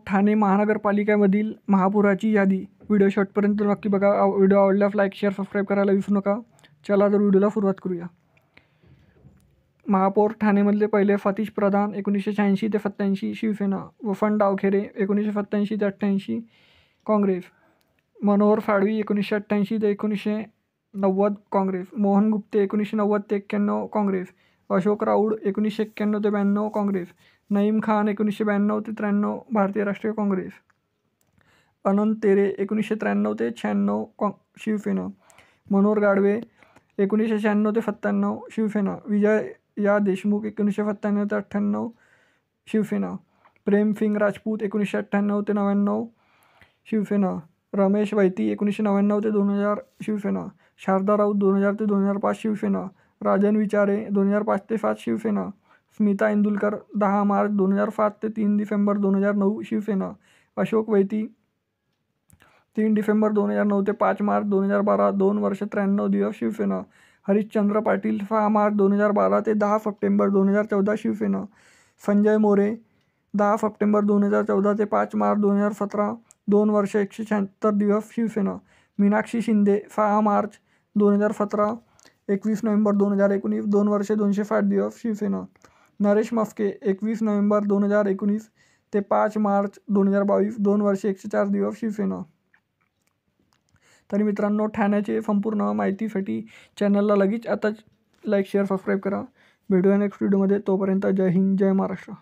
ठाणे महानगरपालिकेमधील महापौराची यादी. व्हिडिओ शेवटपर्यंत नक्की बघा. व्हिडिओ आवडल्यास लाईक, शेअर, सबस्क्राईब करायला विसरू नका. चला तर व्हिडिओला सुरुवात करूया. महापौर ठाणेमधले पहिले सतीश प्रधान 1986 ते 87 शिवसेना. वसंत डावखेरे 1987 ते 88 काँग्रेस. मनोहर साळवी 1988 ते 1990 काँग्रेस. मोहन गुप्ते 1990 ते 91 काँग्रेस. अशोक राऊळ 1991 ते 92 काँग्रेस. नईम खान 1992 ते 93 भारतीय राष्ट्रीय काँग्रेस. अनंत तेरे 1993 ते 96 शिवसेना. मनोहर गाडवे 1996 ते 97 शिवसेना. विजया देशमुख 1997 ते 98 शिवसेना. प्रेमसिंग राजपूत 1998 ते 99 शिवसेना. रमेश वैती 1999 ते 2000 शिवसेना. शारदा राऊत 2000 ते 2005 शिवसेना. राजन विचारे 2005 ते 7 शिवसेना. स्मिता इंदुलकर 10 मार्च 2007 ते 3 डिसेंबर 2009 शिवसेना. अशोक वैती 3 डिसेंबर 2009 ते 5 मार्च 2012 2 वर्ष 93 दिवस शिवसेना. हरिश्चंद्र पाटील 6 मार्च 2012 ते 10 सप्टेंबर 2014 शिवसेना. संजय मोरे 10 सप्टेंबर 2014 ते 5 मार्च 2017 2 वर्ष 176 दिवस शिवसेना. मीनाक्षी शिंदे 6 मार्च 2017 21 नोव्हेंबर 2019 2 वर्षे 260 दिवस शिवसेना. नरेश मस्के 21 नोव्हेंबर 2019 ते 5 मार्च 2022 2 वर्षे 104 दिवस शिवसेना. तरी मित्रांनो, ठाण्याचे संपूर्ण माहितीसाठी चॅनलला लगेच आताच लाईक, शेअर, सबस्क्राईब करा. भेटूया नेक्स्ट व्हिडिओमध्ये. तोपर्यंत जय हिंद, जय महाराष्ट्र.